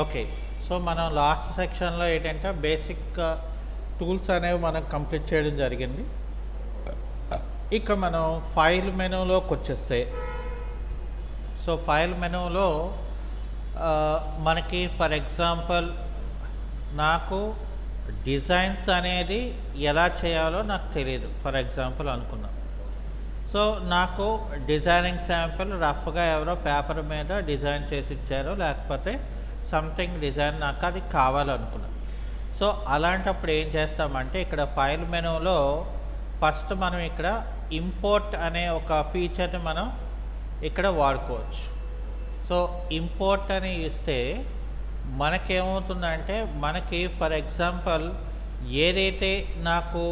Okay. So, మనం last సెక్షన్‌లో ఏంటంటే బేసిక్ టూల్స్ అనేవి మనం కంప్లీట్ చేయడం జరిగింది. ఇక మనం ఫైల్ మెనూలోకొచ్చేస్తే, సో, ఫైల్ మెనూలో మనకి ఫర్ ఎగ్జాంపుల్ నాకు డిజైన్స్ అనేది ఎలా చేయాలో నాకు తెలీదు. ఫర్ ఎగ్జాంపుల్ అనుకుందాం. సో, నాకు డిజైనింగ్ శాంపిల్ రఫ్‌గా ఎవరో పేపర్ మీద డిజైన్ చేసి ఇచ్చారు. లేకపోతే సంథింగ్ డిజైన్ నాకు అది కావాలనుకున్నాను. సో, అలాంటప్పుడు ఏం చేస్తామంటే ఇక్కడ ఫైల్ మెనూలో ఫస్ట్ మనం ఇక్కడ ఇంపోర్ట్ అనే ఒక ఫీచర్‌ని మనం ఇక్కడ వాడుకోవచ్చు. సో, ఇంపోర్ట్ అని ఇస్తే మనకేమవుతుందంటే మనకి ఫర్ ఎగ్జాంపుల్ ఏదైతే నాకు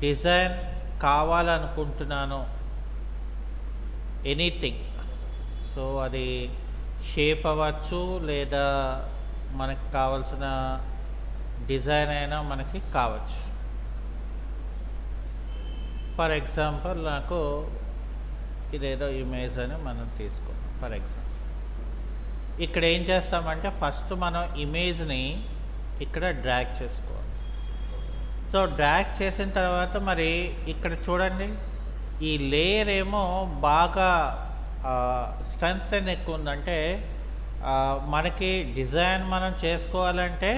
డిజైన్ కావాలనుకుంటున్నానో ఎనీథింగ్, సో అది షేప్ అవ్వచ్చు లేదా మనకి కావాల్సిన డిజైన్ అయినా మనకి కావచ్చు. ఫర్ ఎగ్జాంపుల్ నాకు ఇదేదో ఇమేజ్ అని మనం తీసుకుందాం ఫర్ ఎగ్జాంపుల్. ఇక్కడ ఏం చేస్తామంటే ఫస్ట్ మనం ఇమేజ్ని ఇక్కడ డ్రాగ్ చేసుకోవాలి. సో డ్రాగ్ చేసిన తర్వాత మరి ఇక్కడ చూడండి, ఈ లేయర్ ఏమో బాగా స్ట్రెంత్ అని ఎక్కువ ఉందంటే మనకి డిజైన్ మనం చేసుకోవాలంటే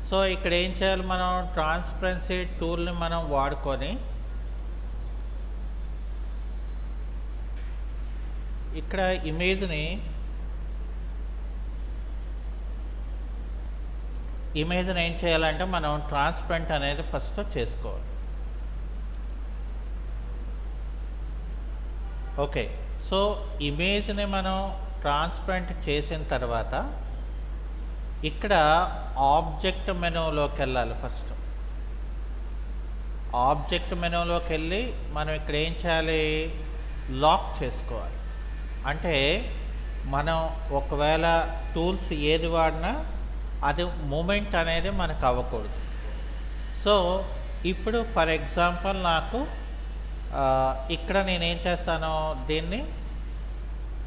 సో ఇక్కడ ఏం చేయాలి, మనం ట్రాన్స్పరెన్సీ టూల్ని మనం వాడుకొని ఇక్కడ ఇమేజ్ని ఏం చేయాలంటే మనం ట్రాన్స్పరెంట్ అనేది ఫస్ట్ చేసుకోవాలి. ఓకే. సో ఇమేజ్ని మనం ట్రాన్స్పరెంట్ చేసిన తర్వాత ఇక్కడ ఆబ్జెక్ట్ మెనూలోకి వెళ్ళాలి. ఫస్ట్ ఆబ్జెక్ట్ మెనూలోకి వెళ్ళి మనం ఇక్కడ ఏం చేయాలి, లాక్ చేసుకోవాలి. అంటే మనం ఒకవేళ టూల్స్ ఏది వాడినా అది మూమెంట్ అనేది మనకు అవ్వకూడదు. సో ఇప్పుడు ఫర్ ఎగ్జాంపుల్ నాకు ఇక్కడ నేనేం చేస్తాను, దీన్ని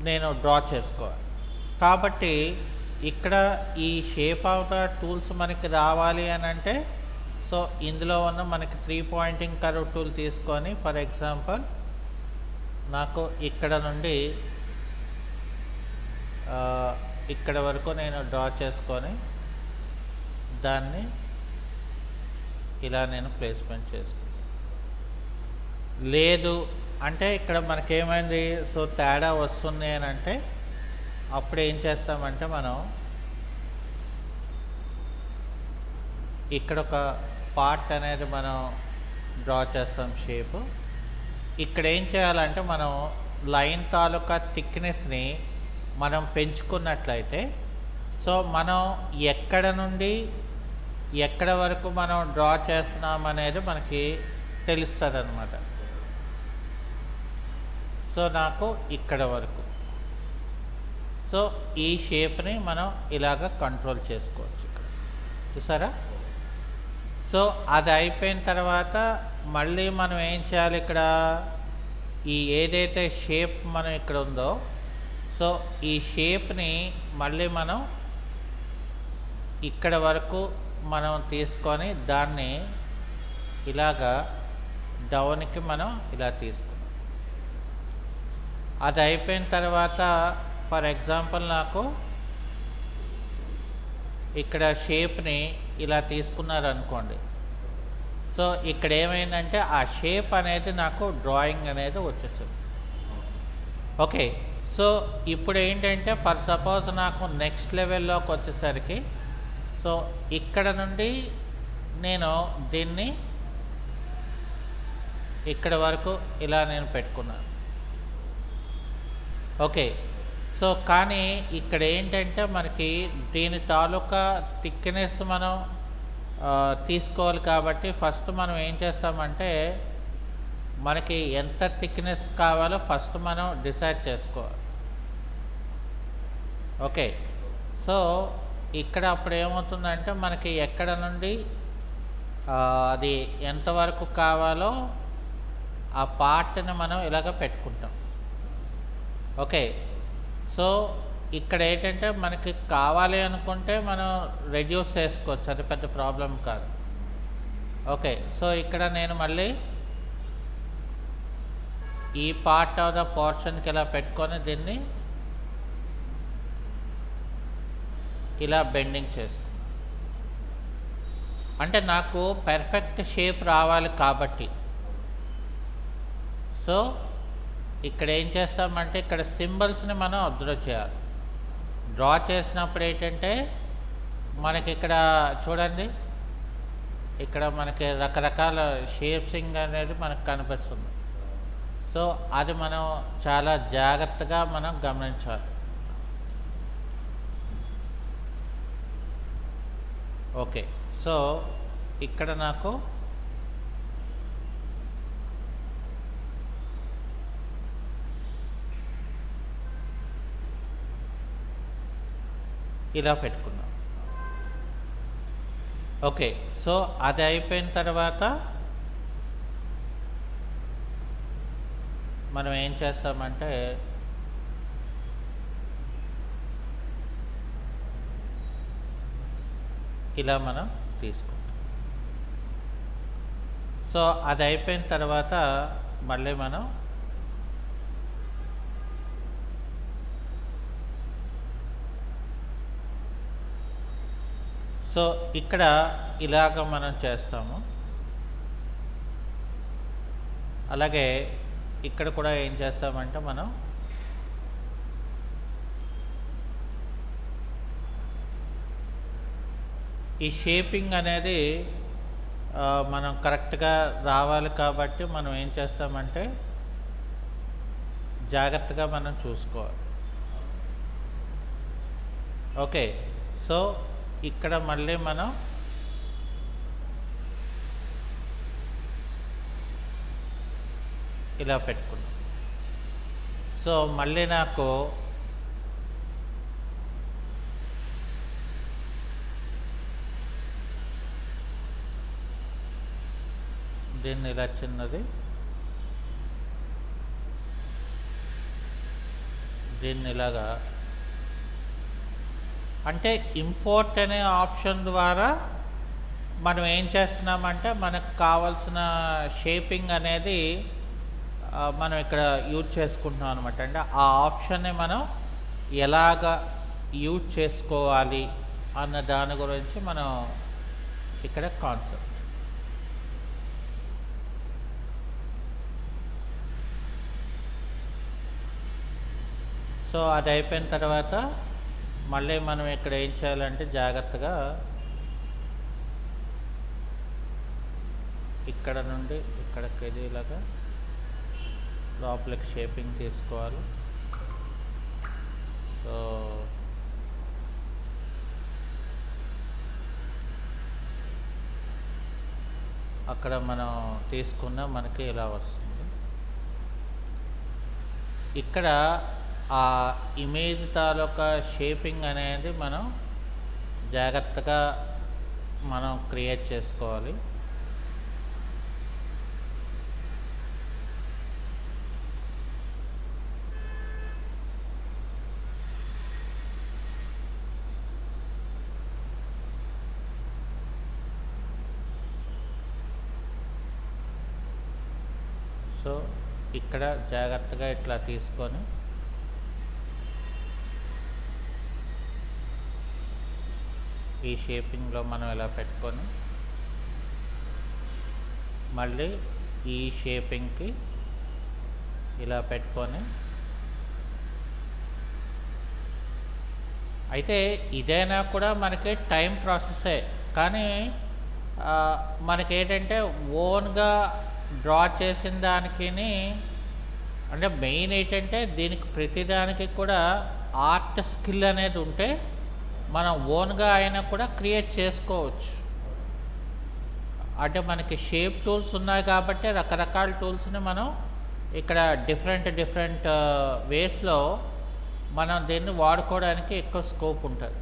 నేను డ్రా చేసుకోవాలి. కాబట్టి ఇక్కడ ఈ షేప్ ఆఫ్ ద టూల్స్ మనకి రావాలి అని అంటే సో ఇందులో ఉన్న మనకి 3 పాయింటింగ్ కర్వ్ టూల్ తీసుకొని ఫర్ ఎగ్జాంపుల్ నాకు ఇక్కడ నుండి ఇక్కడ వరకు నేను డ్రా చేసుకొని దాన్ని ఇలా నేను ప్లేస్మెంట్ చేసుకుంటాను. లేదు అంటే ఇక్కడ మనకేమైంది, సో తేడా వస్తుంది అని అంటే అప్పుడు ఏం చేస్తామంటే మనం ఇక్కడ ఒక పార్ట్ అనేది మనం డ్రా చేస్తాం షేపు. ఇక్కడ ఏం చేయాలంటే మనం లైన్ తాలూకా థిక్నెస్ని మనం పెంచుకున్నట్లయితే సో మనం ఎక్కడ నుండి ఎక్కడ వరకు మనం డ్రా చేస్తున్నాం అనేది మనకి తెలుస్తుంది అన్నమాట. సో నాకు ఇక్కడ వరకు, సో ఈ షేప్ని మనం ఇలాగ కంట్రోల్ చేసుకోవచ్చు. చూసారా? సో అది అయిపోయిన తర్వాత మళ్ళీ మనం ఏం చేయాలి, ఇక్కడ ఈ ఏదైతే షేప్ మనం ఇక్కడ ఉందో సో ఈ షేప్ని మళ్ళీ మనం ఇక్కడ వరకు మనం తీసుకొని దాన్ని ఇలాగా డౌన్కి మనం ఇలా తీసుకున్నాం. అది అయిపోయిన తర్వాత ఫర్ ఎగ్జాంపుల్ నాకు ఇక్కడ షేప్ని ఇలా తీసుకున్నారనుకోండి. సో ఇక్కడ ఏమైందంటే ఆ షేప్ అనేది నాకు డ్రాయింగ్ అనేది వచ్చేస్తుంది. ఓకే. సో ఇప్పుడు ఏంటంటే ఫర్ సపోజ్ నాకు నెక్స్ట్ లెవెల్లోకి వచ్చేసరికి సో ఇక్కడ నుండి నేను దీన్ని ఇక్కడ వరకు ఇలా నేను పెట్టుకున్నాను. ఓకే. సో కానీ ఇక్కడ ఏంటంటే మనకి దీని తాలూకా థిక్నెస్ మనం తీసుకోవాలి. కాబట్టి ఫస్ట్ మనం ఏం చేస్తామంటే మనకి ఎంత థిక్నెస్ కావాలో ఫస్ట్ మనం డిసైడ్ చేసుకోవాలి. ఓకే. సో ఇక్కడ అప్పుడు ఏమవుతుందంటే మనకి ఎక్కడ నుండి అది ఎంతవరకు కావాలో ఆ పార్ట్ని మనం ఇలాగ పెట్టుకుంటాం. ఓకే. సో ఇక్కడ ఏంటంటే మనకి కావాలి అనుకుంటే మనం రెడ్యూస్ చేసుకోవచ్చు, అది పెద్ద ప్రాబ్లం కాదు. ఓకే, సో ఇక్కడ నేను మళ్ళీ ఈ పార్ట్ ఆఫ్ ద పోర్షన్కి ఇలా పెట్టుకొని దీన్ని ఇలా బెండింగ్ చేసుకున్నాను. అంటే నాకు పర్ఫెక్ట్ షేప్ రావాలి కాబట్టి. సో ఇక్కడ ఏం చేస్తామంటే ఇక్కడ సింబల్స్ని మనం అబ్జర్వ్ చేయాలి. డ్రా చేసినప్పుడు ఏంటంటే మనకి ఇక్కడ చూడండి, ఇక్కడ మనకి రకరకాల షేప్సింగ్ అనేది మనకు కనిపిస్తుంది. సో అది మనం చాలా జాగ్రత్తగా మనం గమనించాలి. ఓకే, సో ఇక్కడ నాకు ఇలా పెట్టుకున్నాం. ఓకే, సో అది అయిపోయిన తర్వాత మనం ఏం చేస్తామంటే ఇలా మనం తీసుకుంటాం. సో అది అయిపోయిన తర్వాత మళ్ళీ మనం సో ఇక్కడ ఇలాగ మనం చేస్తాము. అలాగే ఇక్కడ కూడా ఏం చేస్తామంటే మనం ఈ షేపింగ్ అనేది మనం కరెక్ట్గా రావాలి కాబట్టి మనం ఏం చేస్తామంటే జాగ్రత్తగా మనం చూసుకోవాలి. ఓకే, సో ఇక్కడ మళ్ళీ మనం ఇలా పెట్టుకున్నాం. సో మళ్ళీ నాకు దీన్ని ఇలా చిన్నది, దీన్ని ఇలాగా, అంటే ఇంపోర్ట్ అనే ఆప్షన్ ద్వారా మనం ఏం చేస్తున్నామంటే మనకు కావాల్సిన షేపింగ్ అనేది మనం ఇక్కడ యూజ్ చేసుకుంటున్నాం అనమాట. అంటే ఆ ఆప్షన్ని మనం ఎలాగ యూజ్ చేసుకోవాలి అన్న దాని గురించి మనం ఇక్కడ కాన్సెప్ట్. సో అది అయిపోయిన తర్వాత మళ్ళీ మనం ఇక్కడ ఏం చేయాలంటే జాగ్రత్తగా ఇక్కడ నుండి ఇక్కడికి ఇది ఇలాగా లోపలికి షేపింగ్ తీసుకోవాలి. సో అక్కడ మనం తీసుకున్న మనకి ఇలా వస్తుంది. ఇక్కడ ఆ ఇమేజ్ తాలూకా షేపింగ్ అనేది మనం జాగ్రత్తగా మనం క్రియేట్ చేసుకోవాలి. సో ఇక్కడ జాగ్రత్తగా ఇట్లా తీసుకొని ఈ షేపింగ్లో మనం ఇలా పెట్టుకొని మళ్ళీ ఈ షేపింగ్కి ఇలా పెట్టుకొని, అయితే ఇదైనా కూడా మనకి టైం ప్రాసెసే, కానీ మనకేంటంటే ఓన్గా డ్రా చేసిన దానికి అంటే మెయిన్ ఏంటంటే దీనికి ప్రతిదానికి కూడా ఆర్ట్ స్కిల్ అనేది ఉంటే మనం ఓన్గా అయినా కూడా క్రియేట్ చేసుకోవచ్చు. అంటే మనకి షేప్ టూల్స్ ఉన్నాయి కాబట్టి రకరకాల టూల్స్ని మనం ఇక్కడ డిఫరెంట్ వేస్లో మనం దీన్ని వాడుకోవడానికి ఎక్కువ స్కోప్ ఉంటుంది.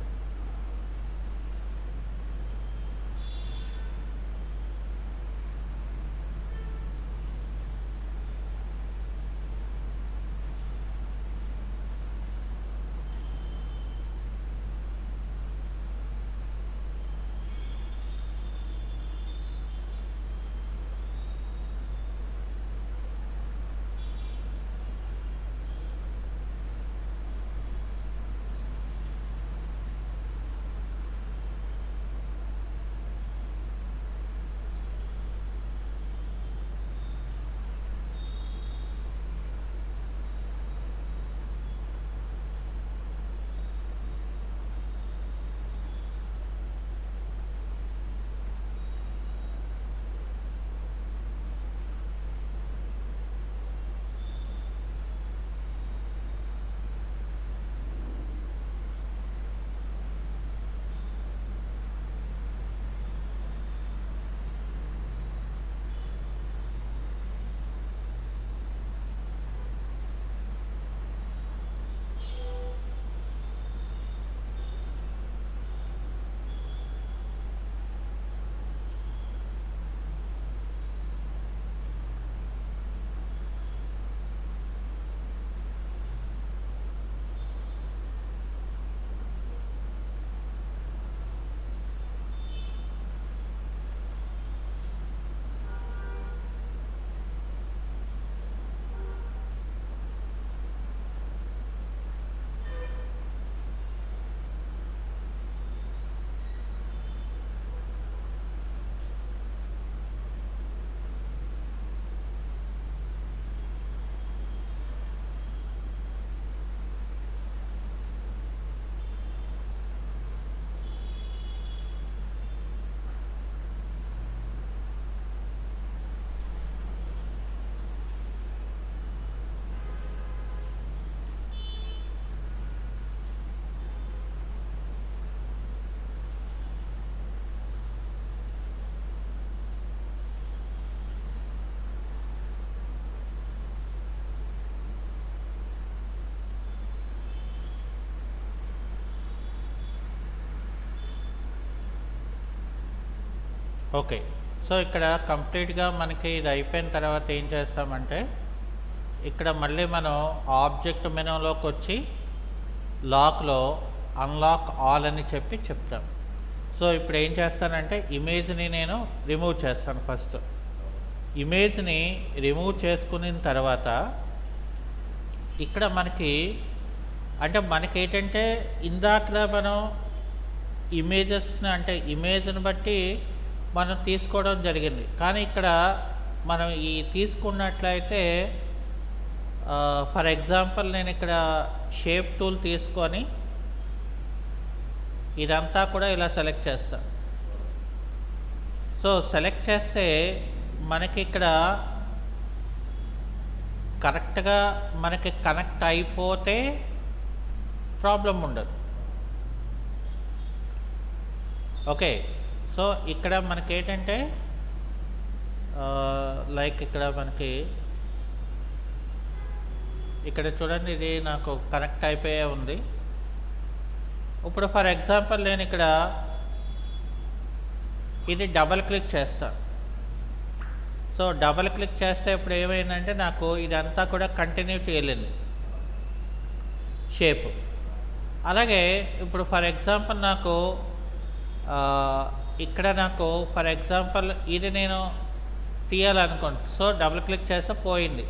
ఓకే. సో ఇక్కడ కంప్లీట్గా మనకి ఇది అయిపోయిన తర్వాత ఏం చేస్తామంటే ఇక్కడ మళ్ళీ మనం ఆబ్జెక్ట్ మెనూలోకి వచ్చి లాక్లో అన్లాక్ ఆల్ అని చెప్తాం. సో ఇప్పుడు ఏం చేస్తానంటే ఇమేజ్ని నేను రిమూవ్ చేస్తాను. ఫస్ట్ ఇమేజ్ని రిమూవ్ చేసుకున్న తర్వాత ఇక్కడ మనకి అంటే మనకేంటంటే ఇందాక మనం ఇమేజెస్ని అంటే ఇమేజ్ని బట్టి మనం తీసుకోవడం జరిగింది. కానీ ఇక్కడ మనం ఈ తీసుకున్నట్లయితే ఫర్ ఎగ్జాంపుల్ నేను ఇక్కడ షేప్ టూల్ తీసుకొని ఇదంతా కూడా ఇలా సెలెక్ట్ చేస్తాను. సో సెలెక్ట్ చేస్తే మనకి ఇక్కడ కరెక్ట్గా మనకి కనెక్ట్ అయిపోతే ప్రాబ్లం ఉండదు. ఓకే. సో ఇక్కడ మనకి ఏంటంటే లైక్ ఇక్కడ మనకి ఇక్కడ చూడండి ఇది నాకు కనెక్ట్ అయిపోయే ఉంది. ఇప్పుడు ఫర్ ఎగ్జాంపుల్ నేను ఇక్కడ ఇది డబల్ క్లిక్ చేస్తాను. సో డబల్ క్లిక్ చేస్తే ఇప్పుడు ఏమైందంటే నాకు ఇదంతా కూడా కంటిన్యూటీ వెళ్ళింది షేప్. అలాగే ఇప్పుడు ఫర్ ఎగ్జాంపుల్ నాకు ఇక్కడ నాకు ఫర్ ఎగ్జాంపుల్ ఇది నేను తీయాలనుకోండి. సో డబుల్ క్లిక్ చేస్తే పోయింది.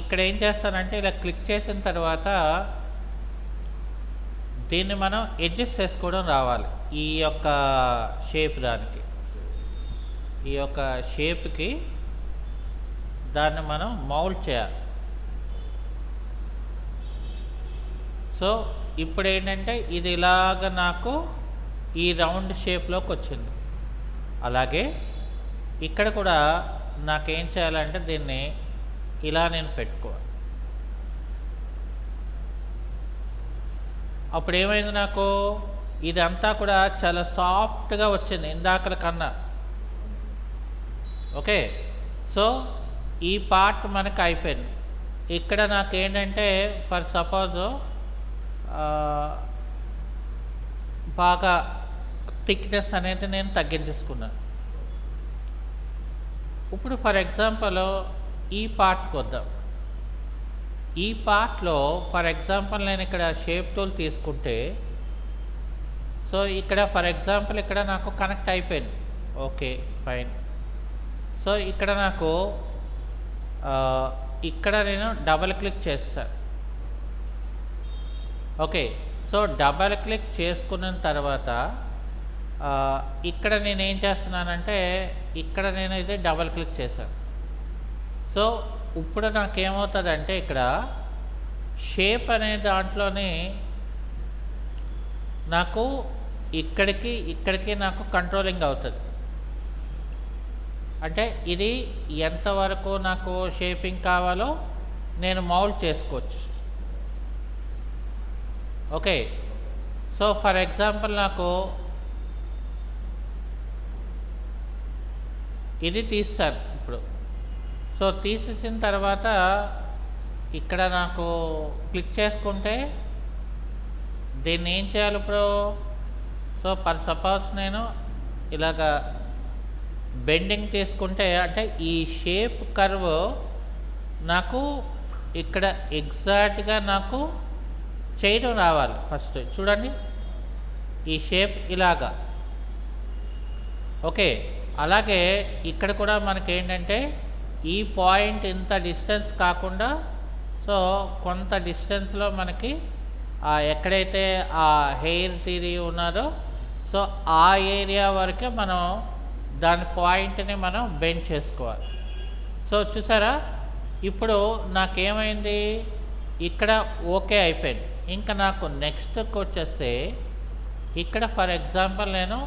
ఇక్కడ ఏం చేస్తానంటే ఇలా క్లిక్ చేసిన తర్వాత దీన్ని మనం అడ్జస్ట్ చేసుకోవడం రావాలి. ఈ యొక్క షేప్ దానికి ఈ యొక్క షేప్కి దాన్ని మనం మౌల్డ్ చేయాలి. సో ఇప్పుడు ఏంటంటే ఇది ఇలాగ నాకు ఈ రౌండ్ షేప్లోకి వచ్చింది. అలాగే ఇక్కడ కూడా నాకేం చేయాలంటే దీన్ని ఇలా నేను పెట్టుకోవాలి. అప్పుడు ఏమైంది నాకు ఇదంతా కూడా చాలా సాఫ్ట్గా వచ్చింది ఇందాకల కన్నా. ఓకే. సో ఈ పార్ట్ మనకు అయిపోయింది. ఇక్కడ నాకేంటంటే ఫర్ సపోజ్ బాగా థిక్నెస్ అనేది నేను తగ్గించేసుకున్నాను. ఇప్పుడు ఫర్ ఎగ్జాంపుల్ ఈ పార్ట్కి వద్దాం. ఈ పార్ట్లో ఫర్ ఎగ్జాంపుల్ నేను ఇక్కడ షేప్ టూల్ తీసుకుంటే సో ఇక్కడ ఫర్ ఎగ్జాంపుల్ ఇక్కడ నాకు కనెక్ట్ అయిపోయింది. Okay fine. సో ఇక్కడ నాకు ఇక్కడ నేను డబల్ క్లిక్ చేస్తాను. ఓకే. సో డబల్ క్లిక్ చేసుకున్న తర్వాత ఇక్కడ నేను ఏం చేస్తున్నానంటే ఇక్కడ నేను ఇది డబల్ క్లిక్ చేశాను. సో ఇప్పుడు నాకేమవుతుందంటే ఇక్కడ షేప్ అనే దాంట్లోని నాకు ఇక్కడికి నాకు కంట్రోలింగ్ అవుతుంది. అంటే ఇది ఎంతవరకు నాకు షేపింగ్ కావాలో నేను మౌల్డ్ చేసుకోవచ్చు. ఓకే. సో ఫర్ ఎగ్జాంపుల్ నాకు ఇది తీస్తాను ఇప్పుడు. సో తీసేసిన తర్వాత ఇక్కడ నాకు క్లిక్ చేసుకుంటే దీన్ని ఏం చేయాలి ఇప్పుడు. సో ఫర్ సపోజ్ నేను ఇలాగా బెండింగ్ తీసుకుంటే అంటే ఈ షేప్ కర్వ్ నాకు ఇక్కడ ఎగ్జాక్ట్గా నాకు చేయడం రావాలి. ఫస్ట్ చూడండి ఈ షేప్ ఇలాగా. ఓకే. అలాగే ఇక్కడ కూడా మనకేంటంటే ఈ పాయింట్ ఇంత డిస్టెన్స్ కాకుండా సో కొంత డిస్టెన్స్లో మనకి ఎక్కడైతే ఆ హెయిర్ తిరిగి ఉన్నదో సో ఆ ఏరియా వరకే మనం దాని పాయింట్ని మనం బెండ్ చేసుకోవాలి. సో చూసారా ఇప్పుడు నాకేమైంది ఇక్కడ ఓకే అయిపోయింది. ఇంకా నాకు నెక్స్ట్కి వచ్చేస్తే ఇక్కడ ఫర్ ఎగ్జాంపుల్ నేను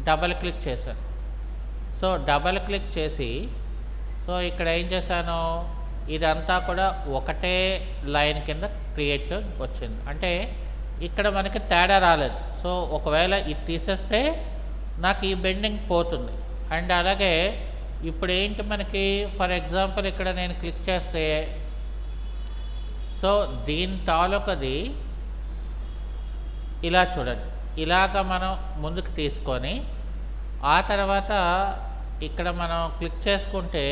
డబల్ క్లిక్ చేశాను. సో డబల్ క్లిక్ చేసి సో ఇక్కడ ఏం చేశాను ఇదంతా కూడా ఒకటే లైన్ కింద క్రియేట్ వచ్చింది. అంటే ఇక్కడ మనకి తేడా రాలేదు. సో ఒకవేళ ఇది తీసేస్తే నాకు ఈ బెండింగ్ పోతుంది. అండ్ అలాగే ఇప్పుడు ఏంటి మనకి ఫర్ ఎగ్జాంపుల్ ఇక్కడ నేను క్లిక్ చేస్తే సో దీని తాలూకది ఇలా చూడండి ఇలాగ మనం ముందుకు తీసుకొని ఆ తర్వాత ఇక్కడ మనం క్లిక్ చేసుకుంటే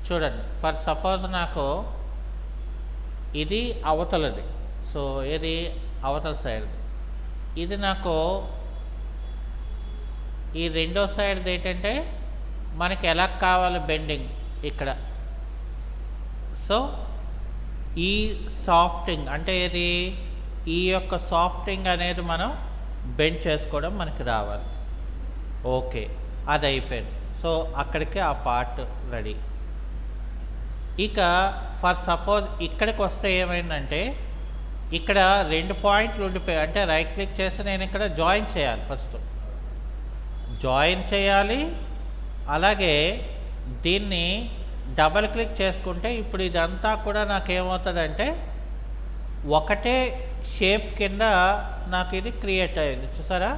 చూడండి, ఫర్ సపోజ్ నాకు ఇది అవతలది, సో ఏది అవతల సైడ్ది, ఇది నాకు ఈ రెండో సైడ్ది ఏంటంటే మనకి ఎలా కావాలి బెండింగ్ ఇక్కడ. సో ఈ సాఫ్టింగ్ అంటే ఇది ఈ యొక్క సాఫ్టింగ్ అనేది మనం బెండ్ చేసుకోవడం మనకి రావాలి. ఓకే, అది అయిపోయింది. సో అక్కడికి ఆ పార్ట్ రెడీ. ఇక ఫర్ సపోజ్ ఇక్కడికి వస్తే ఏమైందంటే ఇక్కడ 2 పాయింట్లు ఉండిపోయాయి. అంటే రైట్ క్లిక్ చేసి నేను ఇక్కడ జాయిన్ చేయాలి, ఫస్ట్ జాయిన్ చేయాలి. అలాగే దీన్ని డబల్ క్లిక్ చేసుకుంటే ఇప్పుడు ఇదంతా కూడా నాకేమవుతుందంటే ఒకటే షేప్ కింద నాకు ఇది క్రియేట్ అయ్యింది. చూసారా,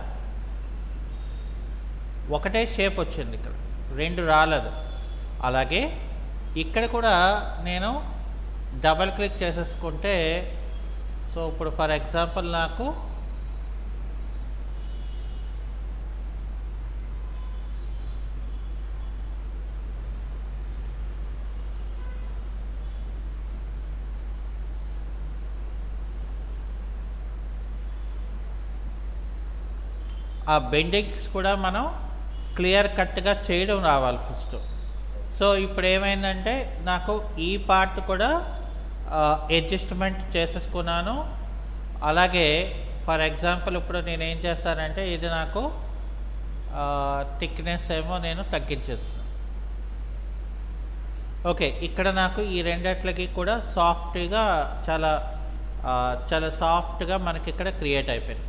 ఒకటే షేప్ వచ్చింది, ఇక్కడ 2 రాలేదు. అలాగే ఇక్కడ కూడా నేను డబల్ క్లిక్ చేసేసుకుంటే, సో ఇప్పుడు ఫర్ ఎగ్జాంపుల్ నాకు ఆ బెండింగ్స్ కూడా మనం క్లియర్ కట్గా చేయడం రావాలి ఫస్ట్. సో ఇప్పుడు ఏమైందంటే నాకు ఈ పార్ట్ కూడా అడ్జస్ట్మెంట్ చేసేసుకున్నాను. అలాగే ఫర్ ఎగ్జాంపుల్ ఇప్పుడు నేను ఏం చేస్తానంటే ఇది నాకు థిక్నెస్ ఏమో నేను తగ్గించేస్తాను. ఓకే, ఇక్కడ నాకు ఈ రెండిట్లకి కూడా సాఫ్ట్గా చాలా సాఫ్ట్గా మనకి ఇక్కడ క్రియేట్ అయిపోయింది.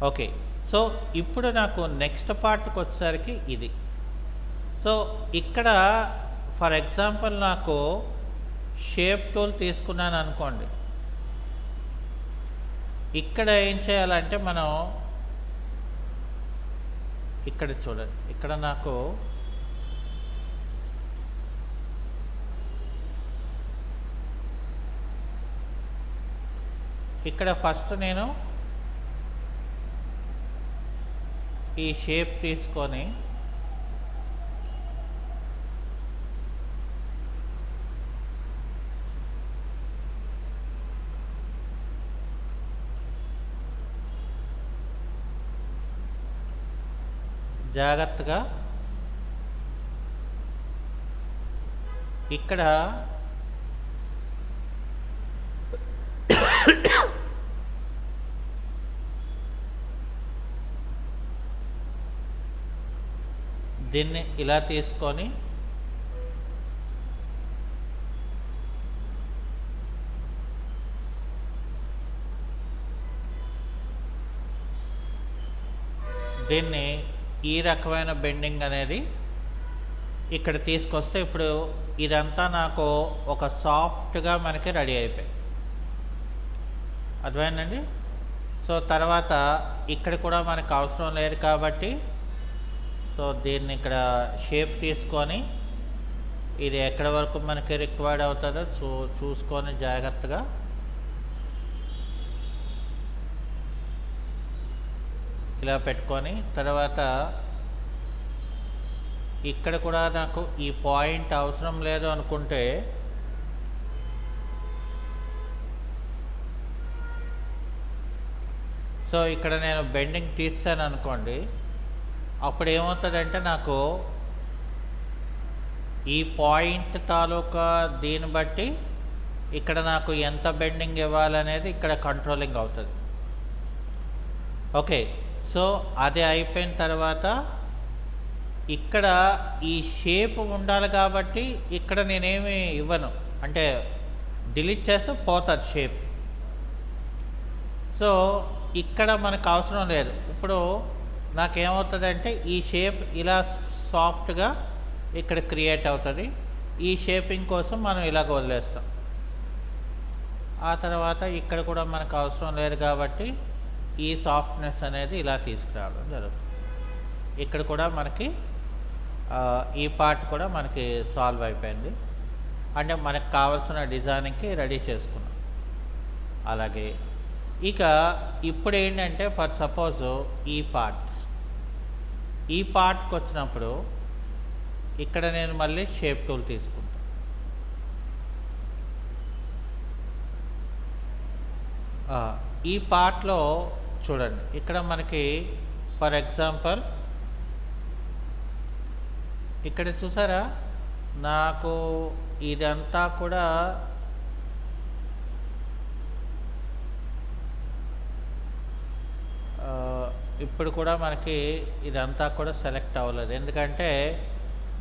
ఓకే, సో ఇప్పుడు నాకు నెక్స్ట్ పార్ట్కి వచ్చేసరికి ఇది. సో ఇక్కడ ఫర్ ఎగ్జాంపుల్ నాకు షేప్ టూల్ తీసుకున్నాను అనుకోండి. ఇక్కడ ఏం చేయాలంటే మనం ఇక్కడ చూడండి, ఇక్కడ నాకు ఇక్కడ ఫస్ట్ నేను ఈ షేప్ తీసుకొని జాగ్రత్తగా ఇక్కడ దీన్ని ఇలా తీసుకొని దీన్ని ఈ రకమైన బెండింగ్ అనేది ఇక్కడ తీసుకొస్తే ఇప్పుడు ఇదంతా నాకు ఒక సాఫ్ట్గా మనకి రెడీ అయిపోయింది. అర్థమైందండి? సో తర్వాత ఇక్కడ కూడా మనకు అవసరం లేదు కాబట్టి సో దీన్ని ఇక్కడ షేప్ తీసుకొని ఇది ఎక్కడి వరకు మనకి రిక్వైర్డ్ అవుతుందో చూసుకొని జాగ్రత్తగా ఇలా పెట్టుకొని తర్వాత ఇక్కడ కూడా నాకు ఈ పాయింట్ అవసరం లేదు అనుకుంటే సో ఇక్కడ నేను బెండింగ్ తీస్తాను అనుకోండి, అప్పుడు ఏమవుతుందంటే నాకు ఈ పాయింట్ తాలూకా దీన్ని బట్టి ఇక్కడ నాకు ఎంత బెండింగ్ ఇవ్వాలనేది ఇక్కడ కంట్రోలింగ్ అవుతుంది. ఓకే, సో అది అయిపోయిన తర్వాత ఇక్కడ ఈ షేప్ ఉండాలి కాబట్టి ఇక్కడ నేనేమి ఇవ్వను, అంటే డిలీట్ చేస్తే పోతుంది షేప్. సో ఇక్కడ మనకు అవసరం లేదు. ఇప్పుడు నాకేమవుతుందంటే ఈ షేప్ ఇలా సాఫ్ట్గా ఇక్కడ క్రియేట్ అవుతుంది. ఈ షేపింగ్ కోసం మనం ఇలాగ వదిలేస్తాం. ఆ తర్వాత ఇక్కడ కూడా మనకు అవసరం లేదు కాబట్టి ఈ సాఫ్ట్నెస్ అనేది ఇలా తీసుకురావడం జరుగుతుంది. ఇక్కడ కూడా మనకి ఈ పార్ట్ కూడా మనకి సాల్వ్ అయిపోయింది, అంటే మనకు కావాల్సిన డిజైన్కి రెడీ చేసుకున్నాం. అలాగే ఇక ఇప్పుడు ఏంటంటే ఫర్ సపోజ్ ఈ పార్ట్ ఈ పార్ట్కి వచ్చినప్పుడు ఇక్కడ నేను మళ్ళీ షేప్ టూల్ తీసుకుంటాను. ఈ పార్ట్లో చూడండి, ఇక్కడ మనకి ఫర్ ఎగ్జాంపుల్ ఇక్కడ చూసారా, నాకు ఇదంతా కూడా ఇప్పుడు కూడా మనకి ఇదంతా కూడా సెలెక్ట్ అవ్వలేదు. ఎందుకంటే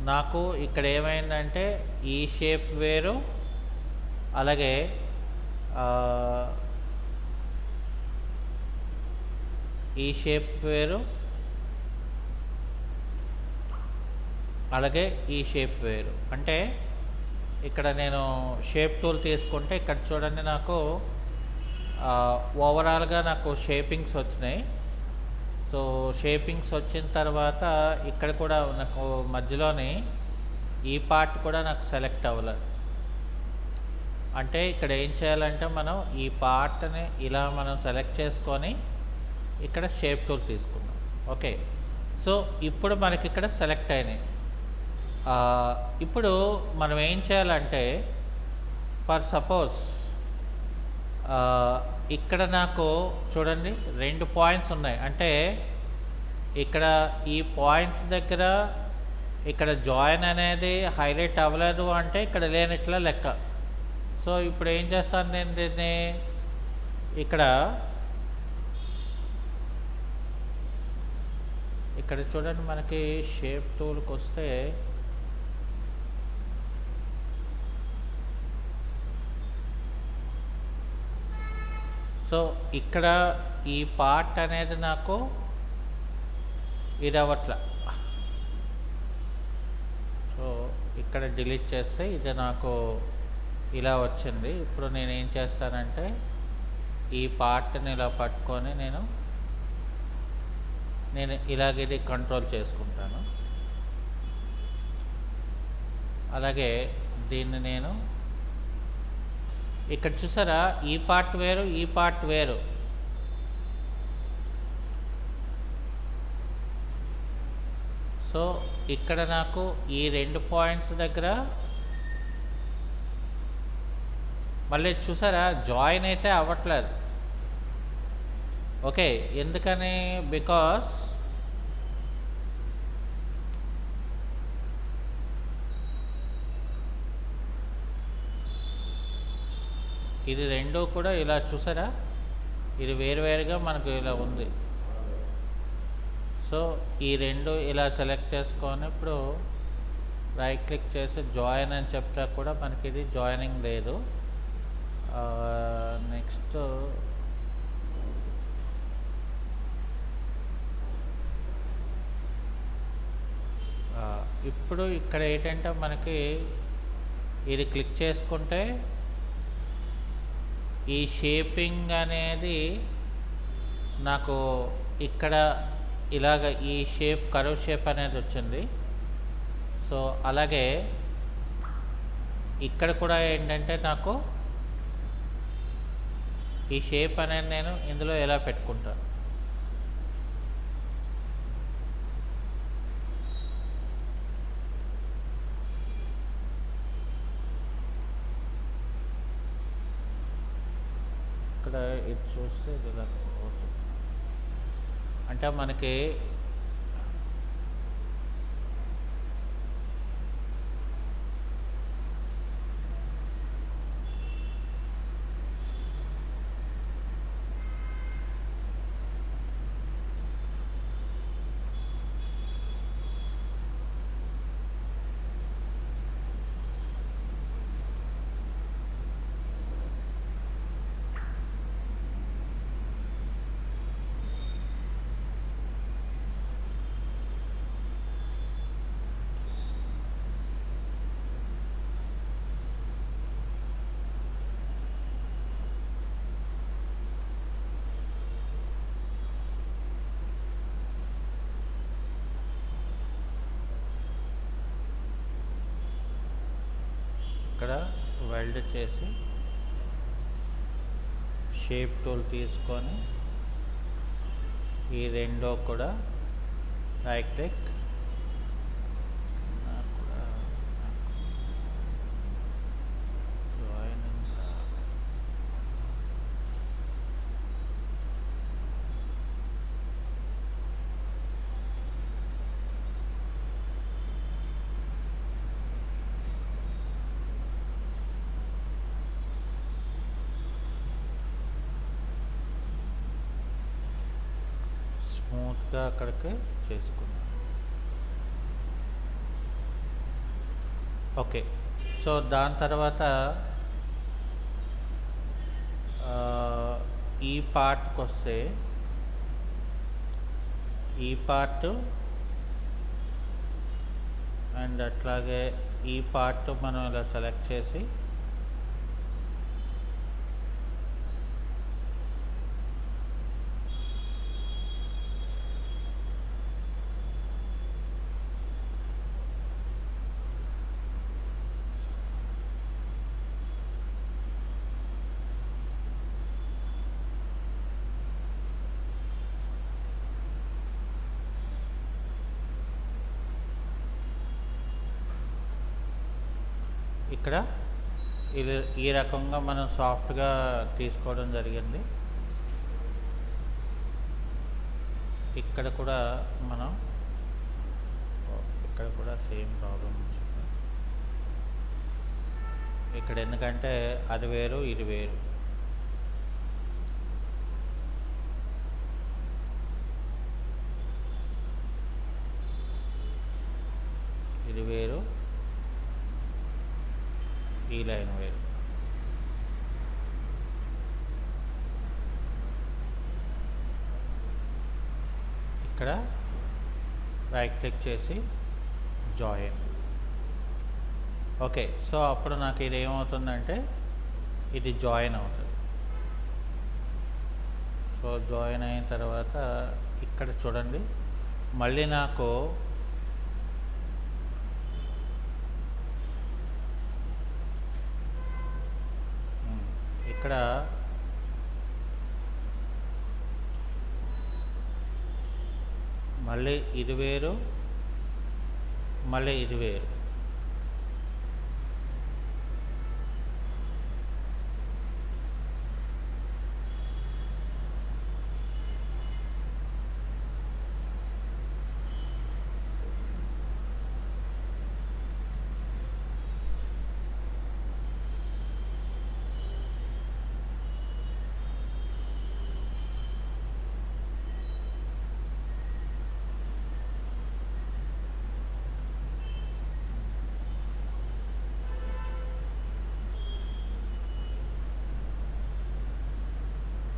నాకు ఇక్కడ ఏమైందంటే ఈ షేప్ వేరు, అలాగే ఈ షేప్ వేరు, అలాగే ఈ షేప్ వేరు. అంటే ఇక్కడ నేను షేప్ టూల్ తీసుకుంటే ఇక్కడ చూడండి, నాకు ఓవరాల్గా నాకు షేపింగ్స్ వచ్చినాయి. సో షేపింగ్స్ వచ్చిన తర్వాత ఇక్కడ కూడా నాకు మధ్యలోని ఈ పార్ట్ కూడా నాకు సెలెక్ట్ అవ్వలేదు. అంటే ఇక్కడ ఏం చేయాలంటే మనం ఈ పార్ట్ని ఇలా మనం సెలెక్ట్ చేసుకొని ఇక్కడ షేప్ టూల్ తీసుకున్నాం. ఓకే, సో ఇప్పుడు మనకి ఇక్కడ సెలెక్ట్ అయినాయి. ఇప్పుడు మనం ఏం చేయాలంటే ఫర్ సపోజ్ ఇక్కడ నాకు చూడండి 2 పాయింట్స్ ఉన్నాయి. అంటే ఇక్కడ ఈ పాయింట్స్ దగ్గర ఇక్కడ జాయిన్ అనేది హైలైట్ అవ్వలేదు అంటే ఇక్కడ లేనట్ల లెక్క. సో ఇప్పుడు ఏం చేస్తాను నేను దీన్ని ఇక్కడ చూడండి, మనకి షేప్ టూల్కి వస్తే సో ఇక్కడ ఈ పార్ట్ అనేది నాకు ఇది అవ్వట్ల. సో ఇక్కడ డిలీట్ చేస్తే ఇది నాకు ఇలా వచ్చింది. ఇప్పుడు నేను ఏం చేస్తానంటే ఈ పార్ట్ని ఇలా పట్టుకొని నేను ఇలాగే కంట్రోల్ చేసుకుంటాను. అలాగే దీన్ని నేను ఇక్కడ చూసారా, ఈ పార్ట్ వేరు, ఈ పార్ట్ వేరు. సో ఇక్కడ నాకు ఈ 2 పాయింట్స్ దగ్గర మళ్ళీ చూసారా జాయిన్ అయితే అవ్వట్లేదు. ఓకే, ఎందుకని? బికాస్ ఇది 2 కూడా ఇలా చూసారా, ఇది వేరువేరుగా మనకు ఇలా ఉంది. సో ఈ 2 ఇలా సెలెక్ట్ చేసుకొని ఇప్పుడు రైట్ క్లిక్ చేసి జాయిన్ అని చెప్తా కూడా మనకి ఇది జాయినింగ్ లేదు. నెక్స్ట్ ఇప్పుడు ఇక్కడ ఏంటంటే మనకి ఇది క్లిక్ చేసుకుంటే ఈ షేపింగ్ అనేది నాకు ఇక్కడ ఇలాగ ఈ షేప్ కర్వ్ షేప్ అనేది వచ్చింది. సో అలాగే ఇక్కడ కూడా ఏంటంటే నాకు ఈ షేప్ అనేది నేను ఇందులో ఎలా పెట్టుకుంటాను. ఇక్కడ ఇది చూస్తే ఇది ఇలా అవుతుంది. అంటే మనకి ఇక్కడ వెల్డ్ చేసి షేప్ టూల్ తీసుకొని ఈ 2 కూడా రైట్ క్లిక్, జాయినింగ్ స్మూత్గా అక్కడికి చేసుకున్నాను. ఓకే, సో దాని తర్వాత ఈ పార్ట్కి వస్తే ఈ పార్ట్ అండ్ అట్లాగే ఈ పార్ట్ మనం ఇలా సెలెక్ట్ చేసి ఇక్కడ ఇది ఈ రకంగా మనం సాఫ్ట్గా తీసుకోవడం జరిగింది. ఇక్కడ కూడా మనం ఇక్కడ కూడా సేమ్ ప్రాబ్లం వచ్చింది. ఇక్కడ ఎందుకంటే అది వేరు ఇది వేరు. ఇది వేరు, ఈ లైన్ వేరు. ఇక్కడ రైట్ క్లిక్ చేసి జాయిన్. ఓకే, సో అప్పుడు నాకు ఇది ఏమవుతుందంటే ఇది జాయిన్ అవుతుంది. సో జాయిన్ అయిన తర్వాత ఇక్కడ చూడండి, మళ్ళీ నాకు ఇక్కడ మళ్ళీ ఇది వేరు, మళ్ళీ ఇది వేరు.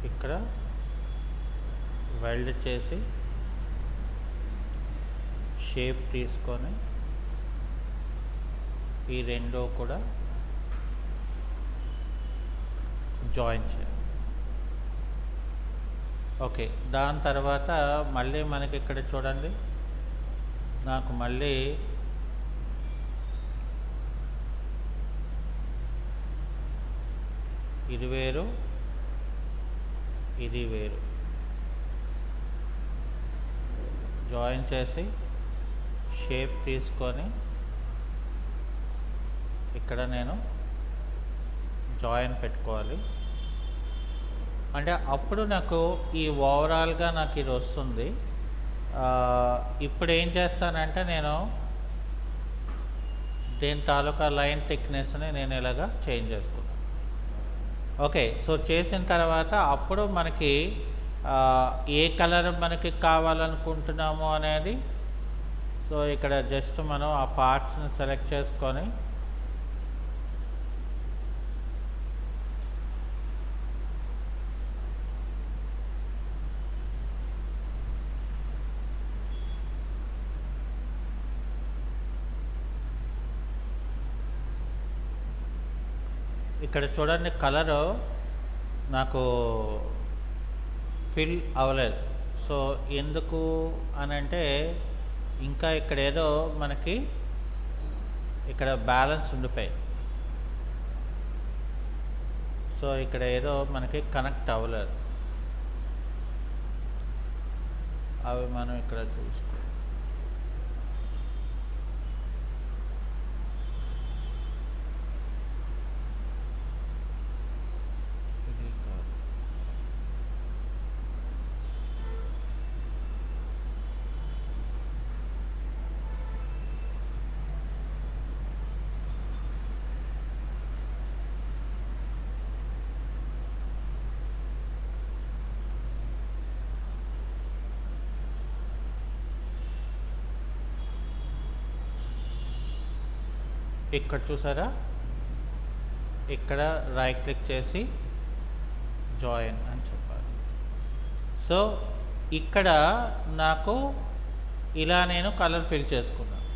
ఇక్కడ వెల్డ్ చేసి షేప్ తీసుకొని ఈ రెండో కూడా జాయిన్ చేయాలి. ఓకే, దాని తర్వాత మళ్ళీ మనకి ఇక్కడ చూడండి, నాకు మళ్ళీ ఇది వేరు, ఇది వేరు. జాయిన్ చేసి షేప్ తీసుకొని ఇక్కడ నేను జాయిన్ పెట్టుకోవాలి. అంటే అప్పుడు నాకు ఈ ఓవరాల్గా నాకు ఇది వస్తుంది. ఇప్పుడు ఏం చేస్తానంటే నేను దీని తాలూకా లైన్ థిక్నెస్ని నేను ఇలాగా చేంజ్ చేసుకున్నాను. ఓకే, సో చేసిన తర్వాత అప్పుడు మనకి ఏ కలర్ మనకి కావాలనుకుంటున్నాము అనేది, సో ఇక్కడ జస్ట్ మనం ఆ పార్ట్స్ని సెలెక్ట్ చేసుకొని ఇక్కడ చూడండి, కలరు నాకు ఫిల్ అవ్వలేదు. సో ఎందుకు అని అంటే ఇంకా ఇక్కడ ఏదో మనకి ఇక్కడ బ్యాలెన్స్ ఉండిపోయి, సో ఇక్కడ ఏదో మనకి కనెక్ట్ అవ్వలేదు. అవి మనం ఇక్కడ చూసుకో. ఇక్కడ చూసారా, ఇక్కడ రైట్ క్లిక్ చేసి జాయిన్ అని చెప్పాలి. సో ఇక్కడ నాకు ఇలా నేను కలర్ ఫిల్ చేసుకున్నాను.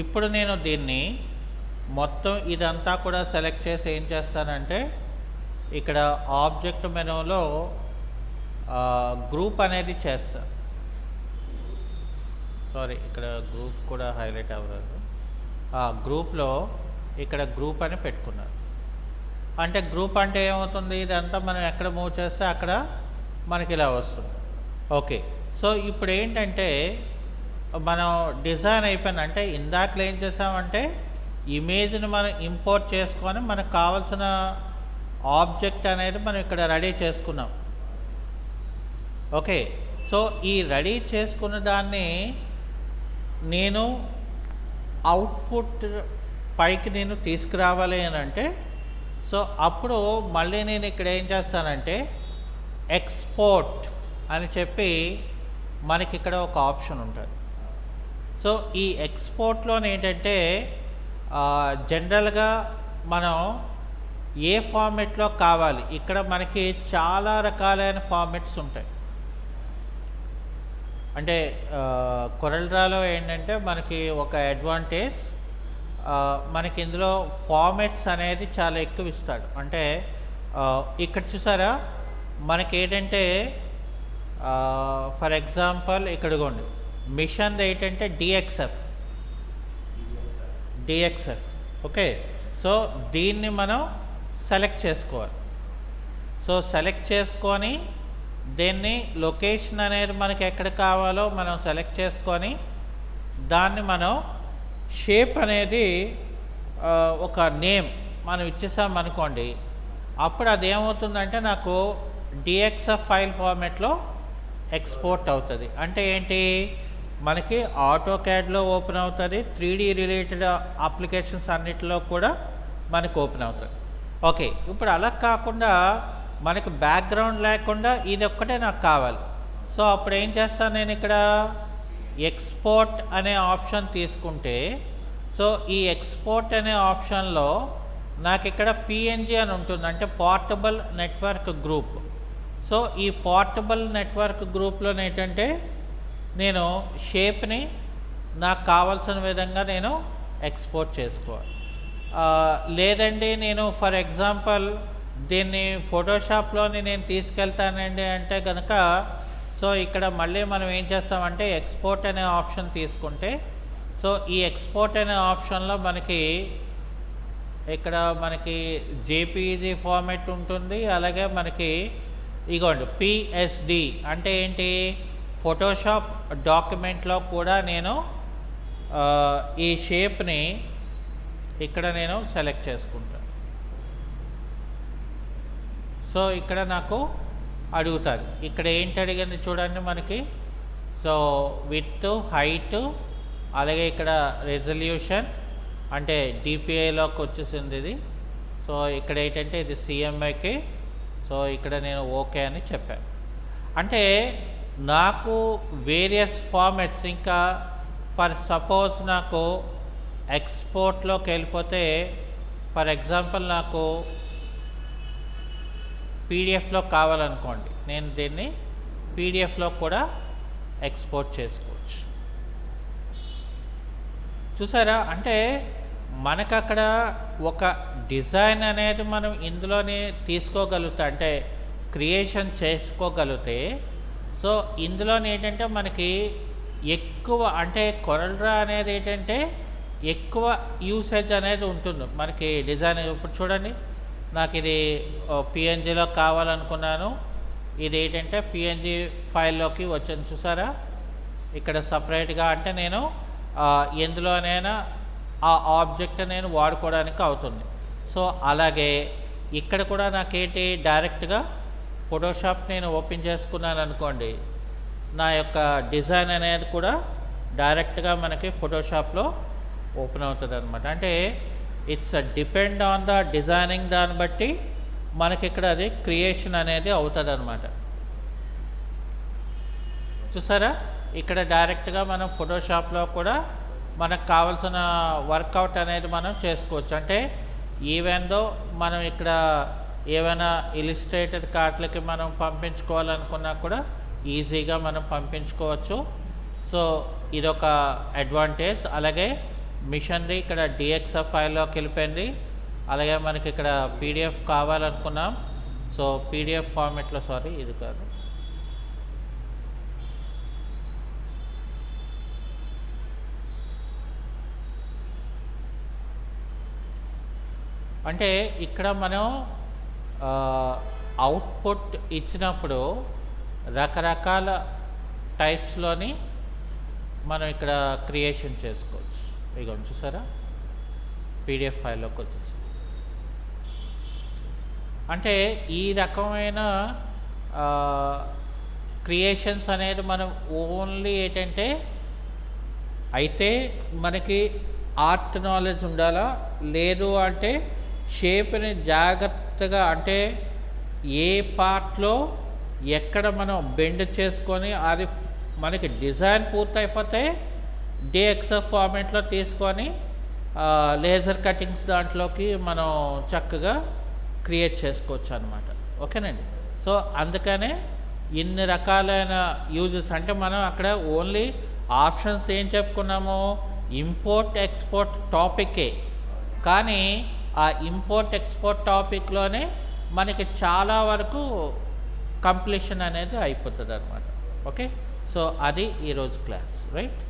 ఇప్పుడు నేను దీన్ని మొత్తం ఇదంతా కూడా సెలెక్ట్ చేసి ఏం చేస్తానంటే ఇక్కడ ఆబ్జెక్ట్ మెనూలో గ్రూప్ అనేది చేస్తా. సారీ, ఇక్కడ గ్రూప్ కూడా హైలైట్ అవ్వలేదు. గ్రూప్లో ఇక్కడ గ్రూప్ అని పెట్టుకున్నారు. అంటే గ్రూప్ అంటే ఏమవుతుంది, ఇదంతా మనం ఎక్కడ మూవ్ చేస్తే అక్కడ మనకి ఇలా వస్తుంది. ఓకే, సో ఇప్పుడు ఏంటంటే మనం డిజైన్ అయిపోయిన అంటే ఇందాకలో ఏం చేసామంటే ఇమేజ్ని మనం ఇంపోర్ట్ చేసుకొని మనకు కావాల్సిన ఆబ్జెక్ట్ అనేది మనం ఇక్కడ రెడీ చేసుకున్నాం. ఓకే, సో ఈ రెడీ చేసుకున్న దాన్ని నేను అవుట్పుట్ పైకి నేను తీసుకురావాలి అని అంటే, సో అప్పుడు మళ్ళీ నేను ఇక్కడ ఏం చేస్తానంటే ఎక్స్పోర్ట్ అని చెప్పి మనకి ఇక్కడ ఒక ఆప్షన్ ఉంటుంది. సో ఈ ఎక్స్పోర్ట్లో ఏంటంటే జనరల్గా మనం ఏ ఫార్మెట్లో కావాలి, ఇక్కడ మనకి చాలా రకాలైన ఫార్మెట్స్ ఉంటాయి. అంటే కొరల్డ్రాలో ఏంటంటే మనకి ఒక అడ్వాంటేజ్, మనకి ఇందులో ఫార్మెట్స్ అనేది చాలా ఎక్కువ ఇస్తాడు. అంటే ఇక్కడ చూసారా, మనకి ఏంటంటే ఫర్ ఎగ్జాంపుల్ ఇక్కడ ఇదిగోండి మిషన్ ఏంటంటే డిఎక్స్ఎఫ్. ఓకే, సో దీన్ని మనం సెలెక్ట్ చేసుకోవాలి. సో సెలెక్ట్ చేసుకొని దీన్ని లొకేషన్ అనేది మనకి ఎక్కడ కావాలో మనం సెలెక్ట్ చేసుకొని దాన్ని మనం షేప్ అనేది ఒక నేమ్ మనం ఇచ్చేసామనుకోండి, అప్పుడు అది ఏమవుతుందంటే నాకు డిఎక్స్ఎఫ్ ఫైల్ ఫార్మాట్లో ఎక్స్పోర్ట్ అవుతుంది. అంటే ఏంటి, మనకి ఆటోక్యాడ్లో ఓపెన్ అవుతుంది, 3D రిలేటెడ్ అప్లికేషన్స్ అన్నిటిలో కూడా మనకి ఓపెన్ అవుతుంది. ఓకే, ఇప్పుడు అలా కాకుండా మనకి బ్యాక్గ్రౌండ్ లేకుండా ఇది ఒక్కటే నాకు కావాలి. సో అప్పుడు ఏం చేస్తాను, నేను ఇక్కడ ఎక్స్పోర్ట్ అనే ఆప్షన్ తీసుకుంటే, సో ఈ ఎక్స్పోర్ట్ అనే ఆప్షన్లో నాకు ఇక్కడ పిఎన్జి అని ఉంటుంది, అంటే పోర్టబుల్ నెట్వర్క్ గ్రూప్. సో ఈ పోర్టబుల్ నెట్వర్క్ గ్రూప్లో ఏంటంటే నేను షేప్ని నాకు కావాల్సిన విధంగా నేను ఎక్స్పోర్ట్ చేసుకోవాలి. లేదండి నేను ఫర్ ఎగ్జాంపుల్ దీన్ని ఫోటోషాప్లోని నేను తీసుకెళ్తానండి అంటే కనుక, సో ఇక్కడ మళ్ళీ మనం ఏం చేస్తామంటే ఎక్స్పోర్ట్ అనే ఆప్షన్ తీసుకుంటే, సో ఈ ఎక్స్పోర్ట్ అనే ఆప్షన్లో మనకి ఇక్కడ మనకి జేపీజీ ఫార్మాట్ ఉంటుంది, అలాగే మనకి ఇగోండి పిఎస్డి అంటే ఏంటి, ఫోటోషాప్ డాక్యుమెంట్లో కూడా నేను ఈ షేప్ని ఇక్కడ నేను సెలెక్ట్ చేసుకుంటాను. సో ఇక్కడ నాకు అడుగుతుంది, ఇక్కడ ఏంటి అడిగింది చూడండి మనకి. సో విత్, హైట్, అలాగే ఇక్కడ రెజల్యూషన్ అంటే డిపిఐలోకి వచ్చేసింది ఇది. సో ఇక్కడ ఏంటంటే ఇది సిఎంఐకి. సో ఇక్కడ నేను ఓకే అని చెప్పాను. అంటే నాకు వేరియస్ ఫార్మాట్స్, ఇంకా ఫర్ సపోజ్ నాకు ఎక్స్పోర్ట్లోకి వెళ్ళిపోతే ఫర్ ఎగ్జాంపుల్ నాకు పీడిఎఫ్లో కావాలనుకోండి, నేను దీన్ని పీడిఎఫ్లో కూడా ఎక్స్పోర్ట్ చేసుకోవచ్చు. చూసారా, అంటే మనకు అక్కడ ఒక డిజైన్ అనేది మనం ఇందులోనే తీసుకోగలుగుతా, అంటే క్రియేషన్ చేసుకోగలిగితే. సో ఇందులోనే ఏంటంటే మనకి ఎక్కువ, అంటే కొరల్డ్రా అనేది ఏంటంటే ఎక్కువ యూసేజ్ అనేది ఉంటుంది మనకి డిజైన్. ఇప్పుడు చూడండి, నాకు ఇది పిఎన్జిలో కావాలనుకున్నాను, ఇది ఏంటంటే పిఎన్జి ఫైల్లోకి వచ్చింది చూసారా, ఇక్కడ సపరేట్గా. అంటే నేను ఎందులోనైనా ఆ ఆబ్జెక్ట్ నేను వాడుకోవడానికి అవుతుంది. సో అలాగే ఇక్కడ కూడా నాకేంటి, డైరెక్ట్గా ఫోటోషాప్ నేను ఓపెన్ చేసుకున్నాను అనుకోండి, నా యొక్క డిజైన్ అనేది కూడా డైరెక్ట్గా మనకి ఫోటోషాప్లో ఓపెన్ అవుతుంది అనమాట. అంటే it's depend on the designing, దాన్ని బట్టి మనకి ఇక్కడ అది క్రియేషన్ అనేది అవుతుంది అనమాట. చూసారా, ఇక్కడ డైరెక్ట్గా మనం ఫోటోషాప్లో కూడా మనకు కావాల్సిన వర్కౌట్ అనేది మనం చేసుకోవచ్చు. అంటే ఈవెన్ దో మనం ఇక్కడ ఏమైనా ఇలిస్ట్రేటెడ్ కార్ట్లకి మనం పంపించుకోవాలనుకున్నా కూడా ఈజీగా మనం పంపించుకోవచ్చు. సో ఇదొక అడ్వాంటేజ్. అలాగే మిషన్ది ఇక్కడ డిఎక్స్ఎఫ్ ఫైల్లోకి వెళ్ళిపోయింది. అలాగే మనకి ఇక్కడ పీడిఎఫ్ కావాలనుకున్నాం. సో పీడిఎఫ్ ఫార్మెట్లో, సారీ ఇది కాదు, అంటే ఇక్కడ మనం అవుట్పుట్ ఇచ్చినప్పుడు రకరకాల టైప్స్లోని మనం ఇక్కడ క్రియేషన్ చేసుకోవచ్చు. ఇక చూసారా పీడిఎఫ్ ఫైల్లోకి వచ్చేసి. అంటే ఈ రకమైన క్రియేషన్స్ అనేది మనం ఓన్లీ ఏంటంటే అయితే మనకి ఆర్ట్ నాలెడ్జ్ ఉండాలా, లేదు అంటే షేప్ని జాగ్రత్తగా, అంటే ఏ పార్ట్లో ఎక్కడ మనం బెండ్ చేసుకొని అది మనకి డిజైన్ పూర్తయిపోతే డిఎక్స్ఎఫ్ ఫార్మేట్లో తీసుకొని లేజర్ కటింగ్స్ దాంట్లోకి మనం చక్కగా క్రియేట్ చేసుకోవచ్చు అన్నమాట. ఓకేనండి. సో అందుకనే ఇన్ని రకాలైన యూజెస్. అంటే మనం అక్కడ ఓన్లీ ఆప్షన్స్ ఏం చెప్పుకున్నాము, ఇంపోర్ట్ ఎక్స్పోర్ట్ టాపికే, కానీ ఆ ఇంపోర్ట్ ఎక్స్పోర్ట్ టాపిక్లోనే మనకి చాలా వరకు కంప్లీషన్ అనేది అయిపోతుంది అన్నమాట. ఓకే, సో అది ఈరోజు క్లాస్, రైట్.